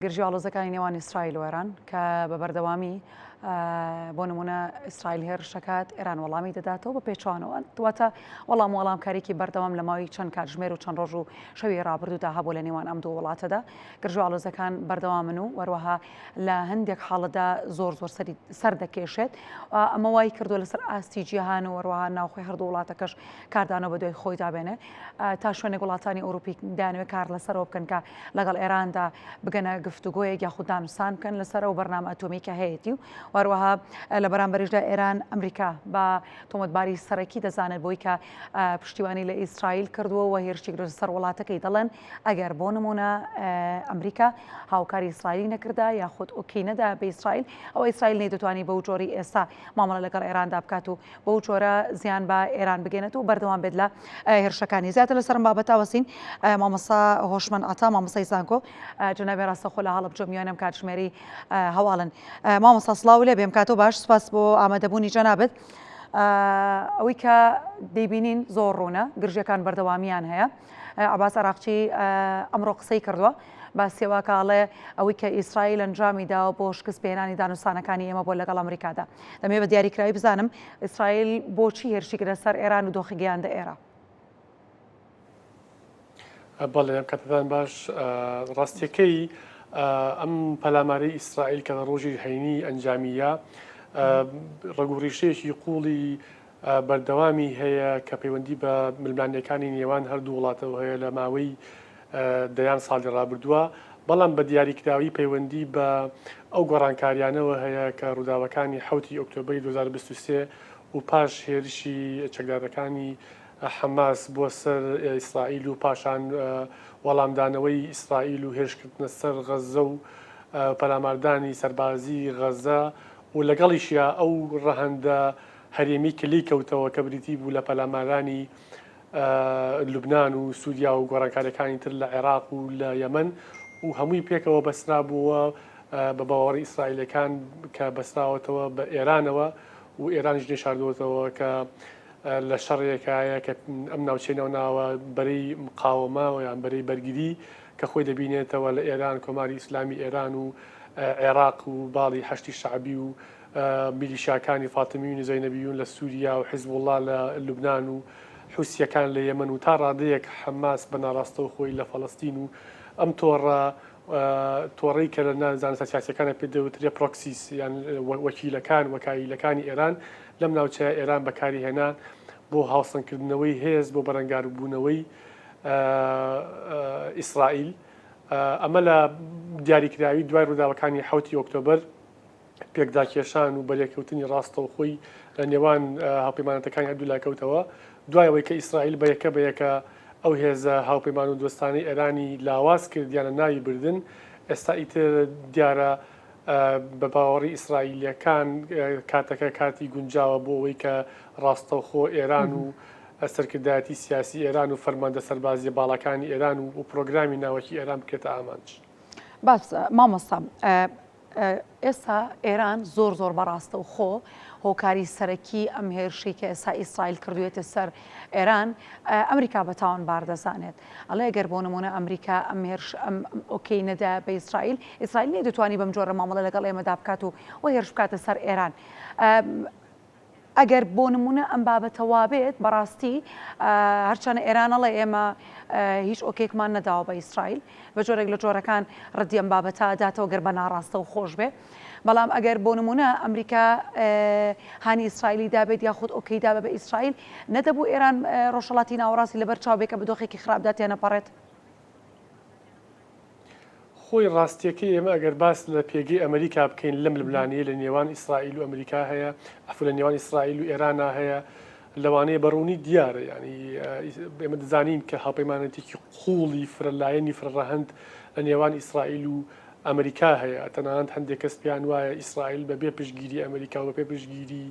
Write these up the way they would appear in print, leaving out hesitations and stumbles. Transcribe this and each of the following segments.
گرژی ئاڵۆزەکانی نێوان ئیسرائیل و ئێران کە بە بەردەوامی بۆ نمونە ئیسرائیل هێرشەکات ئێران وەڵامی دەداتەوە بە پێچوانەوە دواتە وەڵامکاریکی بەردەوام لە ماوەی چەند کاتژمێر و چەند ڕۆژ و شەوی ڕابردوودا هەبوو لە نێوان ئەم دوو وڵاتەدا. گرژی ئاڵۆزەکان بەردەوامن و وەروەها لە هەندێک حاڵەدا زۆر سەر دەکێشێت. ئەمە وای کردو لەسەر ئاستی جیهان و وەروەها ناوخۆی هەردوو وڵاتەکەش کاردانەوە بە دوای خۆی دابێنێ تا شوێنێک وڵاتانی ئەوروپی دایانوێت کار لەسەرەوە بکەن کە لەگەڵ ئێراندا بگەنە گفتوگۆیەک یاخود دانوستان بکەن لەسەر و بەرنامە ئەتۆمیکە هەیەی و وەروەها لە بەرامبەریشدا ئێران ئەمریکا بە تۆمەتباری سەرەکی دەزانێت بۆی کە پشتیوانی لە ئیسرائیل کردووە و هێرشی لەسەر وڵاتەکەی دەڵێن ئەگەر بۆ نمونە ئەمریکا هاوکاری ئیسرائیلی نەکردا یاخود ئۆکەی نەدا بە ئیسرائیل ئەو ئیسرائیل نەیدەتوانی بەو جۆری ئێستا مامەڵە لەگەڵ ئێراندا بکات و بەو جۆرە زیان بە ئێران بگەنێت و بەردەوام بێت لە هێرشەکانی زیاتر لەسەرم بابەتا وەسین مامەسا هۆشمەند ئاتا مامەسای زانکۆ جنابێ ڕاستەخۆ لە هەڵەبجە میوانم کاتژمێری هەواڵن مامەسا سڵاو لێ بێم کاتۆ باش سپاس بۆ ئامادەبوونی جەنابەت. ئەوەی کە دەیبینین زۆر ڕوونە گرژەکان بەردەوامیان هەیە. عەباس عەراقچی ئەمڕۆ قسەی کردووە باسیەوە کاڵێ ئەوەی کە ئیسرائیل ئەنجامی داوە بۆ شکست پێهێنانی دانوستانەکانی ئێمە بۆ لەگەڵ ئەمریکادا. دەمێ بە دیاریکراوی بزانم ئیسرائیل بۆچی هێرشی کرد لەسەر ئێران و دۆخی گەیاندە ئێرە. بەڵێ کاتتان باش ڕاستیەکەی ئەم پەلامارەی ئیسرائیل کە ڕۆژی هەینی ئەنجامیە ڕگوڕیشەیەکی قوڵی بەردەوامی هەیە کە پەیوەندی بە ململانیەکانی نێوان هەردوو وڵاتەوە هەیە لە ماوەی دەیان ساڵی ڕابردووە بەڵام بە دیاریکراوی پەیوەندی بە ئەو گۆڕانکاریانەوە هەیە کە ڕووداوەکانی 7 ئۆکتۆبری 2023 و پاش هێرشی چەکدارەکانی حەماس بۆ سەر ئیسرائیل و پاشان وەڵامدانەوەی ئیسرائیل و هێرشکردنە سەر غەزە و پەلاماردانی سەربازی غەزە و لەگەڵیشیە ئەو ڕەهەندە هەرێمی کلی کەوتەوە کە بریتی بوو لە پەلامارانی لوبنان و سووریا و گۆڕانکاریەکانی تر لە عێراق و لە یەمەن و هەمووی پێکەوە بەسرابووە بە باوەڕی ئیسرائیلەکان کە بەسراوەتەوە بە ئێرانەوە و ئێرانیش نێشاردوەتەوە کە لە شەڕێکایە کە ئەم ناوچێنەوە ناوە بەرەی مقاومە و یان بەرەی بەرگری کە خۆی دەبینێتەوە لە ئێران کۆماری ئیسلامی ئێران و عێراق و باڵی هەشتی شعبی و میلیشیاکانی فاتمی و زەینەبیون لە سووریا و حیزب الله لە لوبنان و حوسیەکان لە یەمەن و تا ڕادەیەک حەماس بە ناڕاستەوە خۆی لە فەڵەستین و ئەم تۆڕەی کە لە زانستە سیاسیەکانە پێدەوترێ پرۆکسیس یان وەکیلەکان وەکایلەکانی ئێران لەم ناوچەیە ئێران بەکاری هێنان بۆ هاوسەنگکردنەوەی هێز بۆ بەرەنگاربوونەوەی ئیسرائیل. ئەمە لە دیاریکراوی دوای ڕووداوەکانی 7 ئۆکتۆبر پێکداکێشان و بەلێکەوتنی ڕاستەوخۆی لە نێوان هاوپەیمانەتەکانی هەردوو لایکەوتەوە دوایەوەی کە ئیسرائیل بەیەکە ئەو هێزە هاوپەیمان و دۆستانەی ئێرانی لاواز کردیانە ناوی بردن ئێستا ئیتر دیارە بە باوەڕی ئیسرائیلیەکان کاتەکە کاتی گونجاوە بۆ ئەوەی کە ڕاستەوخۆ ئێران و سەرکردایەتی سیاسی ئێران و فەرماندە سەربازیە باڵەکانی ئێران و پرۆگرامی ناوەکی ئێران بکرێتە ئامانج. باس مامۆستا ئێستا ئێران زۆر بەڕاستەوخۆ هۆکاری سەرەکی ئەم هێرشی کە ئێستا ئیسرائیل کردوێتە سەر ئێران ئەمریکا بە تاوانبار دەزانێت ئەڵێ ئەگەر بۆ نمونە ئەمریکا ئەم ئۆکەی نەدا بە ئیسرائیل نەیدەتوانی بەم جۆرە مامەڵە لەگەڵ ئێمەدا بکات و هێرش بکاتە سەر ئێران. ئەگەر بۆ نمونە ئەم بابەتە وابێت بەڕاستی هەرچەنە ئێرانەڵێ ئێمە هیچ ئۆکێکمان نەداوە بە ئیسرائیل بە جۆرێک لە جۆرەکان ڕەتی ئەم بابەتە داتەوە گەر بە ناڕاستە و خۆش بێ بەڵام ئەگەر بۆ نمونە ئەمریکا هانی ئیسرائیلی دابێت یاخود ئۆکەی دابێت بە ئیسرائیل نەدەبوو ئێران ڕۆژهەڵاتی ناوەڕاستی لەبەر چاوبێکە بە دۆخێکی خراپدا تێنەپەڕێت. خۆی ڕاستیەکەی ئێمە ئەگەر باس لە پێگەی ئەمریکا بکەین لەم لەبلانەیە لە نێوان ئیسرائیل و ئەمریکا هەیە ئەفو لە نێوان ئیسرائیل و ئێرانە هەیە لەوانەیە بەڕوونی دیارە ینی ئێمە دەزانین کە هاوپەیمانەتێکی قوڵی فرەلایەنی فرەڕەهەند لە نێوان ئیسرائیل و ئەمریکا هەیە تەنانەت هەندێک کەس پیان وایە ئیسرائیل بەبێ پشتگیری ئەمریکا و بەبێ پشتگیری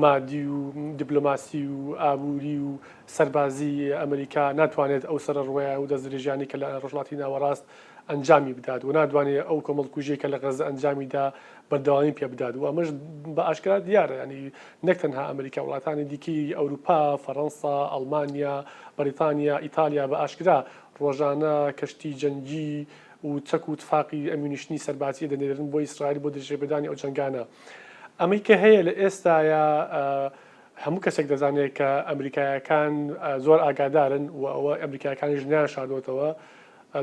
مادی و دیپلۆماسی و ئابووری و سەربازی ئەمریکا ناتوانێت ئەو سەرڕوەیە و دەستدرێژانی کە لە ڕۆژهەڵاتی ناوەڕاست ئەنجامی بدات و ناتوانێت ئەو کۆمەڵکوژەیە کە لە غەزە ئەنجامیدا بەردەوامی پێ بدات و ئەمەش بە ئاشکرا دیارە ینی نەک تەنها ئەمریکا وڵاتانی دیکەی ئەوروپا فەڕەنسا ئەڵمانیا بەریتانیا ئیتالیا بە ئاشکرا ڕۆژانە کەشتی جەنگی و چەک و تفاقی ئەمونیشنی سەرباتی دەنێرن بۆ ئیسرائیل بۆ دژێبدانی ئەو جەنگانە. ئەمەی کە هەیە لە ئێستاە هەموو کەسێک دەزانێت کە ئەمریکایەکان زۆر ئاگادارن و ئەوە ئەمریکایەکانی ژنیان شادۆتەوە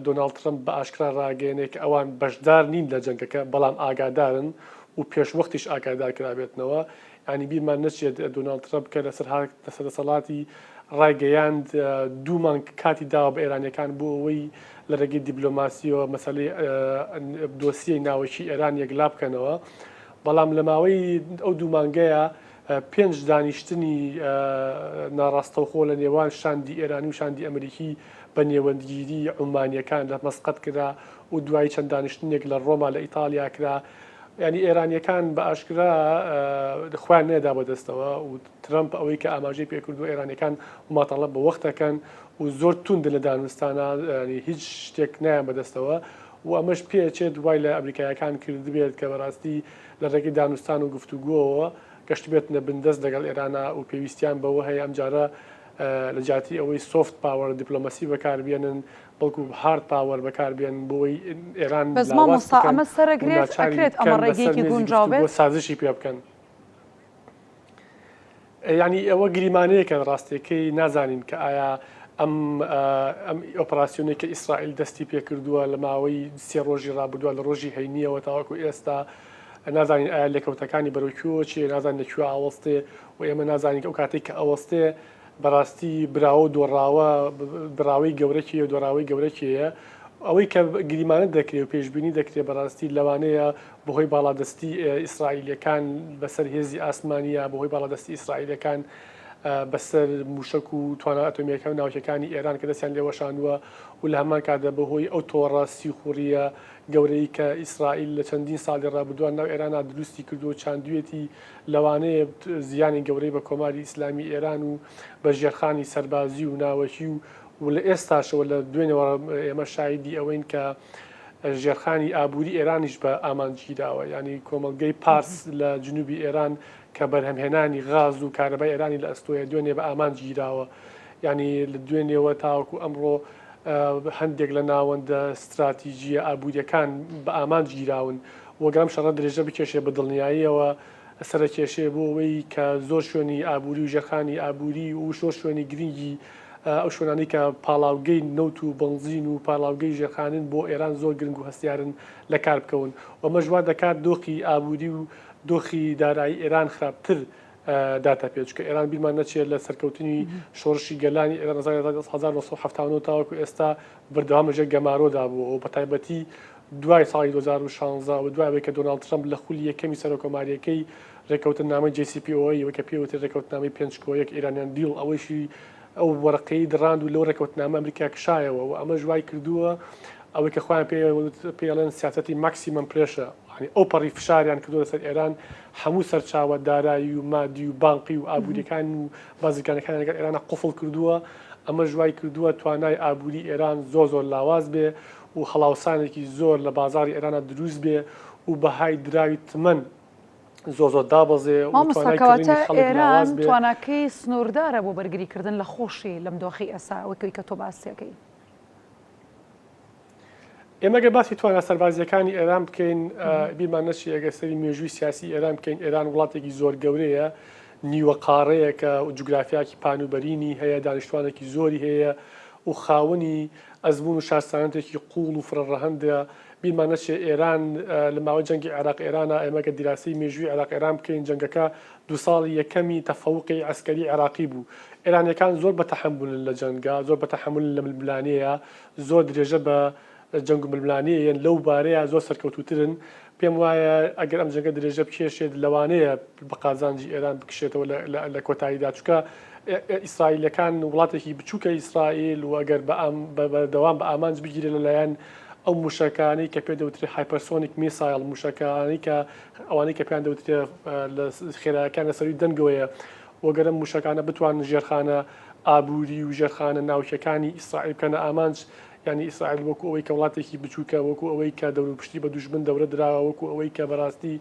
دۆناڵد ترەمپ بە ئاشکرا ڕاگەێنێک کە ئەوان بەشدار نین لە جەنگەکە بەڵام ئاگادارن و پێشوەختیش ئاگادار کرابێتنەوە. ینی بیرمان نەچێت دۆناڵد ترەمپ کە لەسەر دەسەڵاتی ڕایگەیاند دوومان کاتی داوە بە ئێرانیەکان بۆ ئەوەی لە ڕێگەی دیبلۆماسیەوە مەسەلەی دۆسیەی ناوەکی ئێران یەکلا بکەنەوە. بەڵام لە ماوەی ئەو دوو مانگەیە 5 دانیشتنی ناڕاستەوخۆ لە نێوان شاندی ئێرانی و شاندی ئەمریکی بە نێوەندگیری عومانیەکان لە مەسقەت کرا و دوای چەند دانیشتنێک لە ڕۆما لە ئیتالیا کرا. ینی ئێرانیەکان بە ئاشکرا خوان نێدا بەدەستەوە و ترەمپ ئەوەی کە ئاماژەی پێکردو ئێرانەکان ماتەڵە بە وەختەکەن و زۆر توند لە دانوستانە هیچ شتێک نیان بەدەستەوە و ئەمەش پێچێت دوای لە ئەمریکایەکان کرد بێت کە بەڕاستی لە ڕێگەی دانوستان و گفتوگۆەوە گەشت بێتنە بندەست لەگەڵ ئێرانە و پێویستیان بەوە هەیە ئەم جارە لە جاتی ئەوەی سۆفت پاوەڕ دیپلۆمەسی بەکاربێنن بەڵکو هارد پاوەڕ بەکاربێن بۆی ئێران ئەمە سەرەگرێت ئەکرێت ئەمە ڕێگەیەکی گونجاوێت سازشی پێ بکەن. ینی ئەوە گریمانەیەکە ڕاستیەکەی نازانین کە ئایا ئەم ئۆپراسسیۆنێک کە ئیسرائیل دەستی پێکردووە لە ماوەی 3 ڕۆژی ڕابردووە لە ڕۆژی هەینیەوە تاوەکو ئێستا نازانین ئایا لێکەوتەکانی بەرەوکیوە چیە نازان لەکوێ ئاوەستێ و ئێمە نازانین ئەو کاتێک کە ئەوەستێ بەڕاستی براوە دۆڕاوە براوەی گەورەکیە دۆراوەی گەورەکیە ئەوەی کە گریمانە دەکرێت و پێشببینی دەکرێت بەڕاستی لەوانەیە بەهۆی باڵادەستی ئیسرائیلەکان بەسەر هێزی ئاسمانیە بەهۆی باڵادەستی ئیسرائیلەکان بەسەر موشک و توانە ئەتۆمیەکە و ناوچەکانی ئێران کە دەستیان لێوەشانووە و لە هەمان کاتدا بەهۆی ئەو تۆڕە سیخوریە گەورەی کە ئیسرائیل لە چەندین ساڵی ڕابردووان ناو ئێرانە دروستی کردو و چاندوێتی لەوانەیە زیانی گەورەی بە کۆماری ئیسلامی ئێران و بە ژێرخانی سەربازی و ناوەکی و لە ئێستاشەوە لە دوێنەوە ئێمە شایدی ئەوەین کە ژێرخانی ئابووری ئێرانیش بە ئامانجیداوە ینی کۆمەلگەی پارس لە جنوبی ئێران کە بەرهەمهێنانی غاز و کارەبای ئێرانی لە ئەستۆیە دوێنێ بە ئامانجیراوە ینی لە دوێنێەوە تاوەکو ئەمڕۆ هەندێک لە ناوەندە استراتیژیە ئابوووریەکان بە ئامانجگیراون وەگەم شەڕە درێژە بکێشێ بە دڵنیاییەوە سەرکێشێ بۆ ئەوەی کە زۆر شوێنی ئابووری و ژەخانی ئابووری و شۆر شوێنی گرنگی ئەو شوێنانی کە پاڵاوگەی نەوت و بنزین و پاڵاوگەی ژێرخانن بۆ ئێران زۆر گرنگ و هەستیارن لە کار بکەون وەمە ژوان دەکات دۆخی ئابووری و دۆخی دارایی ئێران خراپتر داتا پێچکە ئێران بیرمان نەچێت لە سەرکەوتنی شۆڕشی گەلانی ئێران 1970 تاوەکو ئێستا بەردەوامەژە گەمارۆدا بوو و بە تایبەتی دوای ساڵی 2016 و دوای کە دۆناڵد ترەمپ لە خولی یەکەمی سەرۆکۆماریەکەی ڕێکەوتنامەی JCPOA وە کە پێوتری ڕێکەوتنامەی 5 ئیرانیان دیڵ ئەوەیشی ئەو وەرەقەی دڕاند و لەو ڕێکەوتنامە ئەمریکا کشایەوە و ئەمە ژوای کردووە ئەوەی کە خۆیان پێڵێن سیاسەتی ماکسیمەم پرێشە ئەو پەڕی فشاریان کردو لەسەر ئێران هەموو سەرچاوە دارایی و مادی و بانقی و ئابوووریەکان و بازرگانەکان لەگەڵ ئێرانە قوفڵ کردووە ئەمە ژوای کردووە توانای ئابووری ئێران زۆر لاواز بێ و هەڵاوسانێکی زۆر لە بازاری ئێرانە دروست بێ و بەهای دراوی تمەن زۆر دابەزێ مامۆستاکەواتە ئێران تواناکەی سنووردارە بۆ بەرگریکردن لە خۆشی لەم دۆخی ئەسا ئەوەی کە تۆ باسیەکەی ئێمەگە باسی توانە سەربازیەکانی ئێران بکەین بیرمان نەچی ئەگە سەری مێژووی سیاسی ئێران بکەین ئێران وڵاتێکی زۆر گەورەیە نیوە قاڕەیەکە و جوگرافیاکی پانوبەرینی هەیە دانیشتوانێکی زۆری هەیە و خاوەنی ئەزمون و شارستانەتێکی قوڵ و فرەڕەهەندە بیرمان نەچێ ئێران لە ماوەی جەنگی عێراق ئێرانە ئێمەگە دیراسی مێژووی عێراق ئێران بکەین جەنگەکە دو ساڵی یەکەمی تەفەوقی عەسکەری عێراقی بوو ئێرانیەکان زۆر بەتەحەمبولن لە جەنگا زۆر بەتەحەمل لە ململانەیە زۆر درێژە بە جەنگ و ململانەیە لەو بارەیە زۆر سەرکەوتوترن پێم وایە ئەگەر ئەم جەنگە درێژە بکێشێت لەوانەیە بە قازانجی ئێران بکشێتەوە لە کۆتاییدا چووکە ئیسرائیلەکان وڵاتێکی بچووکە ئیسرائیل و ئەگەر بەدەوام بە ئامانج بگیرێت لەلایەن ئەو موشەکانی کە پێ دەوترێت هایپەرسۆنیک میسایل موشەکانی کە ئەوانەی کە پێیان دەوترێت لە خێرایەکان لەسەری دەنگەوەیە وەگەرە موشەکانە بتوانن ژێرخانە ئابووری و ژێرخانە ناوچەکانی ئیسرائیل بکەنە ئامانج ینی ئیسرائیل وەکو ئەوەی کە وڵاتێکی بچووکە وەکو ئەوەی کە دەوروپشتی بە دوژمن دەورە دراوە وەکو ئەوەی کە بەڕاستی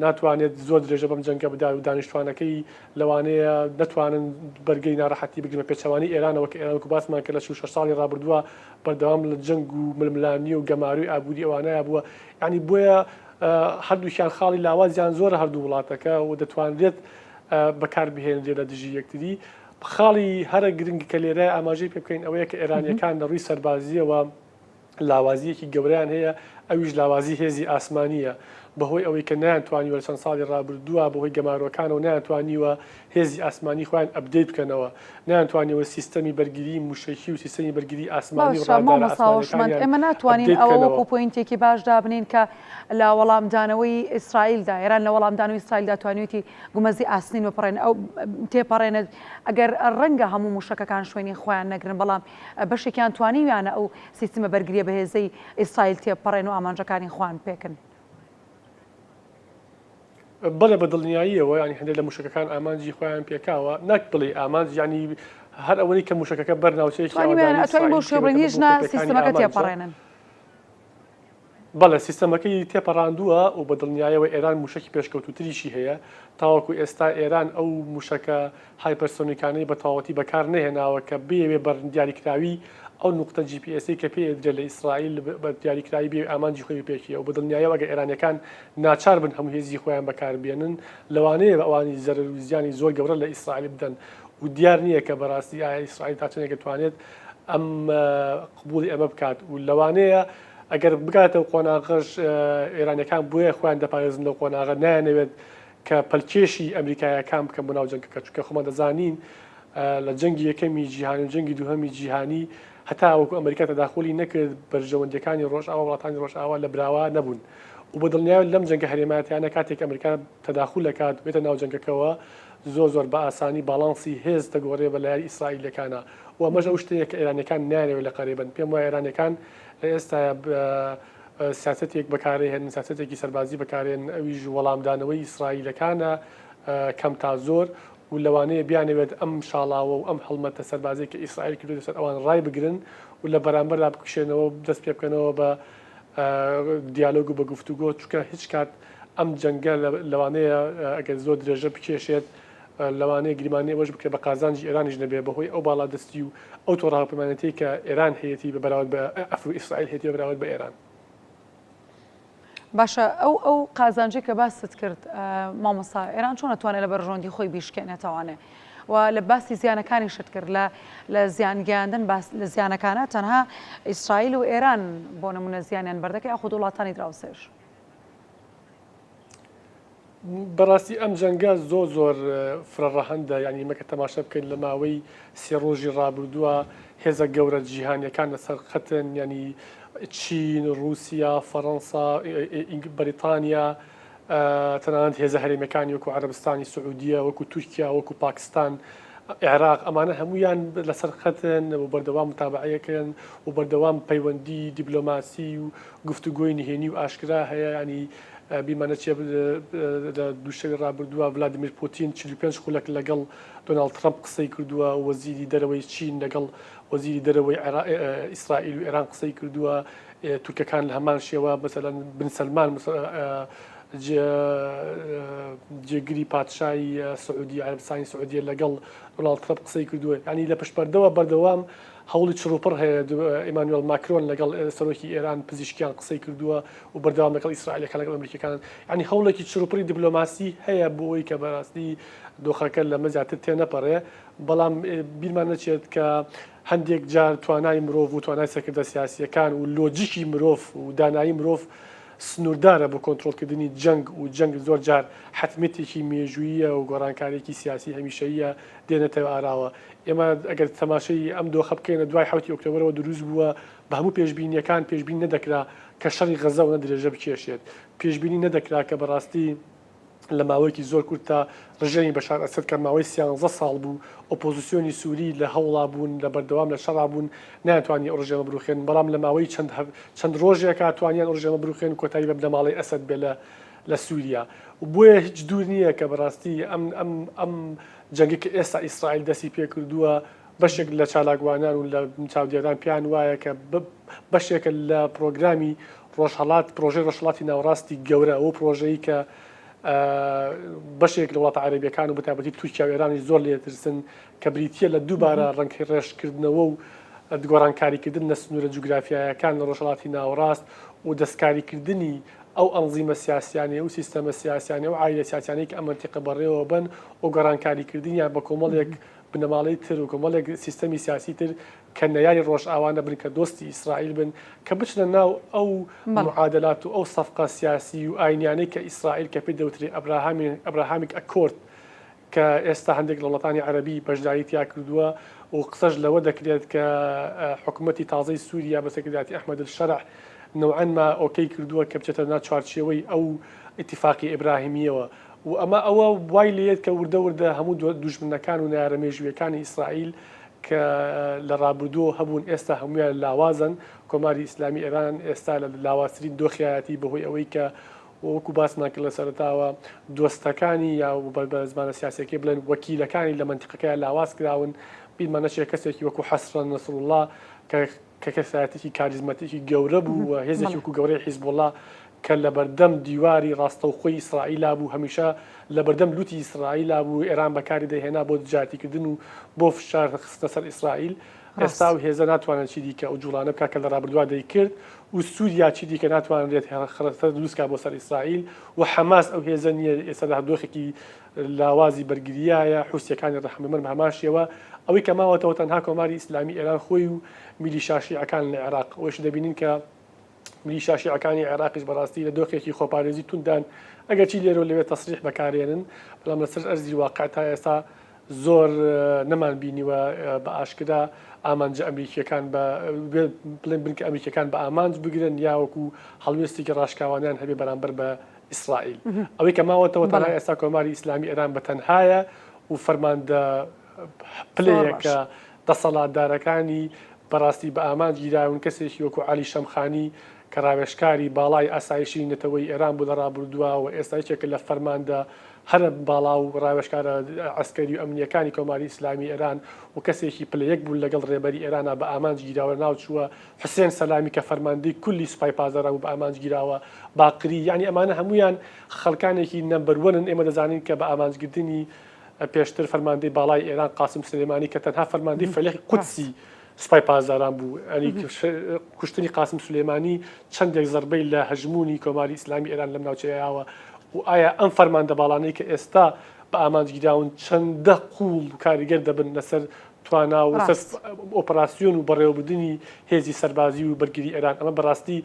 ناتوانێت زۆر درێژە بەم جەنگە بدا و دانیشتوانەکەی لەوانەیە نتوانن بەرگەی ناڕەحەتی بگرمە پێچەوانی ئێرانەوە کە ئێران باسمان کە لە 6 ساڵی ڕابردووە بەردەوام لە جەنگ و ململانی و گەماروی ئابووری ئەوانەیە بووە ینی بۆیە هەردووکیان خاڵی لاوازیان زۆرە هەردوو وڵاتەکە و دەتوانرێت بەکاربهێنرێت لە دژی یەکتری خاڵی هەرە گرنگ کە لێرە ئاماژەی پێ بکەین ئەوەیە کە ئێرانیەکان لە ڕووی سەربازیەوە لاوازیەکی گەوریان هەیە ئەویش لاوازی هێزی ئاسمانیە بەهۆی ئەوەی کە نایانتوانیوە چەند ساڵی ڕابردووە بەهۆی گەمارۆکانەوە نایانتوانیوە هێزی ئاسمانی خۆیان ئەپدەیت بکەنەوە نایانتوانیوە سیستەمی بەرگری موشەکی و سیستەمی بەرگری ئاسمانی ڕادارمەند ئێمە ناتوانین ئەوە وەکو پۆینتێکی باشدا بنین کە لە وەڵامدانەوەی ئیسرائیلدا ئێران لە وەڵامدانەوەی ئیسرائیلدا توانێتی گومەزی ئاسنین بپەڕێن ئەو تێپەڕێنێت ئەگەر ڕەنگە هەموو موشەکەکان شوێنی خۆیان نەگرن بەڵام بەشێکیان توانیویانە ئەو سیستمە بەرگریە بەهێزەی ئیسرائیل تێپەڕێن و ئامانجەکانی خۆیان پێکن. بەڵێ بە دڵنیاییەوە ینی هەندێک لە موشکەکان ئامانجی خۆیان پێکاوە نەک بڵێ ئامانج ینی هەر ئەوەی کە موشکەکە بەرناوچەیەکی بۆ شێڕین هیچ سیستمەکە تێپەڕێنن. بەڵێ سیستەمەکەی تێپەڕاندووە و بە دڵنیایەوە ئێران موشکی پێشکەوتوتریشی هەیە تاوەکو ئێستا ئێران ئەو موشکە هایپەرسۆنیکانەی بە تەواوەتی بەکار نەهێناوە کە بێوێ بە دیاریکراوی ئەو نقطە GPS کە پێدرێت لە ئیسرائیل بە دیاریکراوی بێ ئامانجی خۆی پێکیە و بە دڵنیایەوە ئەگە ئێرانیەکان ناچار بن هەموو هێزی خۆیان بەکاربێنن لەوانەیە بە ئەوانی زەرەر و زیانی زۆر گەورە لە ئیسرائیل بدەن و دیار نییە کە بەڕاستی ئایا ئیسرائیل تا چەندێک توانێت ئەم قبوڵی ئەمە بکات و لەوانەیە ئەگەر بگاتەوە قۆناغەش ئێرانیەکان بۆیە خۆیان دەپارێزن لەو قۆناغە نایانەوێت کە پەلکێشی ئەمریکایەکان بکەن بۆ ناو جەنگەکە چونکە خۆمان دەزانین لە جەنگی یەکەمی جیهانی و جەنگی دووهەمی جیهانی هەتا وەکو ئەمریکا تەداخلی نەکرد بەرژەوەندەکانی ڕۆژئاوا وڵاتانی ڕۆژئاوا لە براوە نەبوون و بە دڵنیاوە لەم جەنگە هەرێماتیانە کاتێک ئەمریکا تەداخل دەکات بێتە ناو جەنگەکەوە زۆر بە ئاسانی باڵانسی هێز دەگۆڕێ بە لای ئیسرائیلەکانە و ئەمەش ئەو شتەیە کە ئێرانیەکان نایانەوێت لە قەرێبن پێم وایە ئێرانیەکان لە ئێستا سیاسەتێک بەکارهێنن سیاسەتێکی سەربازی بەکارێن ئەویش وەڵامدانەوەی ئیسرائیلەکانە کەم تا زۆر و لەوانەیە بیانەوێت ئەم شاڵاوە و ئەم هەڵمەتە سەربازی کە ئیسرائیل کردو دەسەر ئەوان ڕای بگرن و لە بەرامبەردا بکشێنەوە دەست پێ بکەنەوە بە دیالۆگ و بە گفتوگۆ چونکە هیچ کات ئەم جەنگە لەوانەیە ئەگەر زۆر درێژە بکێشێت لەوانەیە گریمانی ئەوەش بکرێت بە قازانجی ئێرانیش نەبێ بەهۆی ئەو باڵادەستی و ئەو تۆڕاپەیمانەتی کە ئێران هەیەی بەراورد بە ئەفر و ئیسرائیل هەیەی بەراورد بە ئێران. باشە ئەو قازانجی کە باست کرد مامۆستا ئێران چۆن ناتوانێت لە بەرژۆندی خۆی بیشکێنێتەوانێ و لە باسی زیانەکانی شت کرد لە زیانگەیاندن لە زیانەکانە تەنها ئیسرائیل و ئێران بۆ نمونە زیانیان بەردەکەی یاخود وڵاتانی دراوسێژ. بەڕاستی ئەم جەنگە زۆر فرەڕەهەندە ینی مەکە تەماشا بکەین لە ماوەی سێ ڕۆژی ڕابردووە هێزە گەورە جیهانیەکان لەسەر خەتن ینی چین، رووسیا، فەڕەنسا، بەریتانیا تەنانەت هێزە هەرێمەکانی وەکو عەرەبستانی سعودیە وەکو تورکیا وەکو پاکستان عێراق ئەمانە هەمویان لەسەر خەتن و بەردەوام متابعەکەن و بەردەوام پەیوەندی دیبلۆماسی و گفتوگۆی نهێنی و ئاشکرا هەیە ینی بیمانە چێ دووشەوی ڕابردووە ڤلادیمیر پوتین 45 خولەک لەگەڵ دۆناڵد ترەمپ قسەی کردووە و وەزیری دەرەوەی چین لەگەڵ وەزیری دەرەوەی ئیسرائیل و ئێران قسەی کردووە تورکەکان لە هەمان شێوە مەسەلەن بن سەلمان جێگیری پادشای سعودی عەرەبستانی سعودیە لەگەڵ دۆناڵد ترەمپ قسەی کردووە ینی لە پشتبەردەوە بەردەوام هەوڵی چڕوپڕ هەیە ئیمانوێل ماکرۆن لەگەڵ سەرۆکی ئێران پزیشکیان قسەی کردووە و بەردەوام لەگەڵ ئیسرائیلەکان لەگەڵ ئەمریکەکان ینی هەوڵێکی چڕوپڕی دیبلۆماسی هەیە بۆ ئەوەی کە بەڕاستی دۆخەکە لەمە زیاتر تێنەپەڕێ بەڵام بیرمان نەچێت کە هەندێک جار توانای مرۆڤ و توانای سەرکردە سیاسیەکان و لۆجیکی مرۆڤ و دانایی مرۆڤ سنووردارە بۆ کۆنتترۆلکردنی جەنگ و جەنگ زۆر جار حتمێتێکی مێژوویە و گۆڕانکارێکی سیاسی هەمیشەیە دێنێتەوە ئاراوە ئێمە ئەگەر تەماشای ئەم دۆخە بکەینە دوای 7 ئۆکتۆبرەوە دروست بووە بە هەموو پێشبینیەکان پێشبین نەدەکرا کە شەڕی غەزە و نەدرێژە بکێشێت پێشبینی نەدەکرا کە بەڕاستی لە ماوەیەکی زۆر کورتە ڕژێمی بەشار ئەسەد کە ماوەی 13 ساڵ بوو ئۆپۆزیسیۆنی سووری لە هەوڵا بوون لە بەردەوام لە شەڕا بوون ناتوانانی ئەو ڕژێمە بروخێن بەڵام لە ماوەی چەند ڕۆژێکە توانیان ڕژێمە بروخێن کۆتایی بە بنەماڵی ئەسەد بێ لە سووریا و بۆیە هیچ دوور نییە کە بەڕاستی ئەم جەنگی کە ئێستا ئیسرائیل دەستی پێ کردووە بەشێک لە چالاکوانان و لە چاودێران پیان وایە کە بەشێکە لە پرۆگرامی پرۆژەی ڕۆژهەڵاتی ناوەڕاستی گەورە ئەو پرۆژەی کە بەشێک لە وڵاتە عەرەبیەکان و بەتایبەتی تورکیا و ئێرانی زۆر لێترسن کە بریتیە لە دووبارە ڕەنگی ڕێژکردنەوە و گۆڕانکاریکردن لە سنوورە جوگرافیایەکان لە ڕۆژهەڵاتی ناوەڕاست و دەستکاریکردنی ئەو ئەنزیمە سیاسیانێ و سیستەمە سیاسیانێ و عایلە سیاسیانەی کە ئەم منتیقە بەڕێوە بن و گۆڕانکاریکردنیان بە کۆمەڵێک بنەماڵەی تر و کۆمەڵێک سیستەمی سیاسی تر کە نەیانی ڕۆژئاوانە بن کە دۆستی ئیسرائیل بن کە بچنە ناو ئەو معادلات و ئەو سەفقە سیاسی و ئاینیانەی کە ئیسرائیل کە پێی دەوترێت ئەبراهامیک ئەکۆرد کە ئێستا هەندێک لە وڵاتانی عەرەبی بەشداری تیا کردووە و قسەش لەوە دەکرێت کە حکوومەتی تازەی سووریا بە سەکرداتی ئەحمەد الشەرع نوعاً ما ئۆکەی کردووە کە بچێتە ناو چوارچێوەی ئەو ئیتیفاقی ئیبراهیمیەوە و ئەمە ئەوە وای لێت کە وردە هەموو دوژمنەکان و نارەمێژویەکانی ئیسرائیل کە لە ڕابردووە هەبوون ئێستا هەمویان لاوازن کۆماری ئیسلامی ئێران ئێستا لە لاوازترین دۆخیایەتی بەهۆی ئەوەی کە وەکو باسمان کرد لە سەرەتاوە دۆستەکانی یا بە زمانە سیاسەکەی بڵێن وەکیلەکانی لە منتیقەکەیان لاواز کراون بیرمانەچێت کەسێکی وەکو حەسرەن نەسڕوڵڵا کە کەسایەتێکی کاریزمەتێکی گەورە بوو و هێزێکی وەکو گەورەی حیزبوڵڵا کە لە بەردەم دیواری ڕاستەوخۆی ئیسرائیلا بوو هەمیشە لە بەردەم لوتی ئیسرائیلا بوو ئێران بەکاری دەهێنا بۆ دژاتیکردن و بۆ فشار خستە سەر ئیسرائیل ئێستا و هێزە ناتوانێت چی دیکە ئەو جوڵانە بکات کە لە ڕابردووا دەیکرد و سووریا چی دیکە ناتوانێت خەرەتە دروستکا بۆ سەر ئیسرائیل و حەماس ئەو هێزە نیە ئێستا دۆخێکی لاوازی بەرگریایە حوسیەکانی ڕەحمەمەند بە هەماشیەوە ئەوەی کە ماوەتەوە تەنها کۆماری ئیسلامی ئێران خۆی و میلیشا شیعەکان لە عێراق ئەوەش دەبینین کە میلیشا شیعەکانی عێراقیش بەڕاستی لە دۆخێکی خۆپارێزی توندان ئەگەر چی لێرە لەوێ تەسریح بەکارێنن بەڵام لەسەر ئەرزی واقع تا ئێستا زۆر نەمان بینیوە بە ئاشکرا ئامانجە ئەمریکیەکان بڵێن بنکە ئەمریکیەکان بە ئامانج بگرن یاوەکو هەڵوێستێکی ڕاشکاوانیان هەبێ بەرامبەر بە ئیسرائیل ئەوەی کە ماوەتەوە تەنها ئێستا کۆماری ئیسلامی ئێران بە تەنهایە و فەرماندە پلەیەکە دەسەڵاتدارەکانی بەڕاستی بە ئامانج گیراون کەسێکی وەکو عەلی شەمخانی کە ڕاوێژکاری باڵای ئاسایشی نەتەوەی ئێران بوو لە ڕابردووە و ئێستا یەکێکە لە فەرماندە هەرە باڵا و ڕاوێژکارە عەسکەری و ئەمنیەکانی کۆماری ئیسلامی ئێران و کەسێکی پلەیەک بوو لەگەڵ ڕێبەری ئێرانە بە ئامانج گیراوە ناوچووە حوسێن سەلامی کە فەرماندەی کولی سوپای پازەران و بە ئامانج گیراوە باقری یعنی ئەمانە هەمویان خەڵکانێکی نەمبەروەنن ئێمە دەزانین کە بە ئامانجگرتنی پێشتر فەرماندەی باڵای ئێران قاسم سلێمانی کە تەنها فەرماندەی فەلەقی قودسی سوپای پازاران بوو ئەنی کوشتنی قاسم سلێمانی چەندێک زەربەی لە هەژمونی کۆماری ئیسلامی ئێران لەم ناوچەیەوە و ئایا ئەم فەرماندە باڵانەی کە ئێستا بە ئامانجگیراون چەندە قوڵ و کاریگەر دەبن لەسەر توانا و ئۆپەراسیۆن و بەڕێوەبردننی هێزی سەربازی و بەرگری ئێران ئەمە بەڕاستی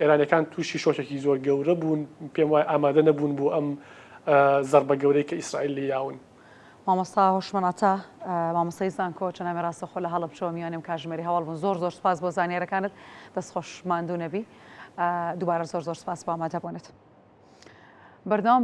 ئێرانەکان تووشی شۆشێکی زۆر گەورە بوون پێم وایە ئامادە نەبوون بۆ ئەم زەربە گەورەی کە ئیسرائیل لێ یاون. مامۆستا هۆشمەناتە مامۆستای زانکۆ چەنامی ڕاستەخۆ لە هەڵە بچۆ میوانێم کاژمێری هەواڵ بوون زۆر سپاس بۆ زانیارەکانت دەست خۆش ماندوو نەبی دووبارە زۆر سپاس بۆ ئامادەبوونێت. بەردەوام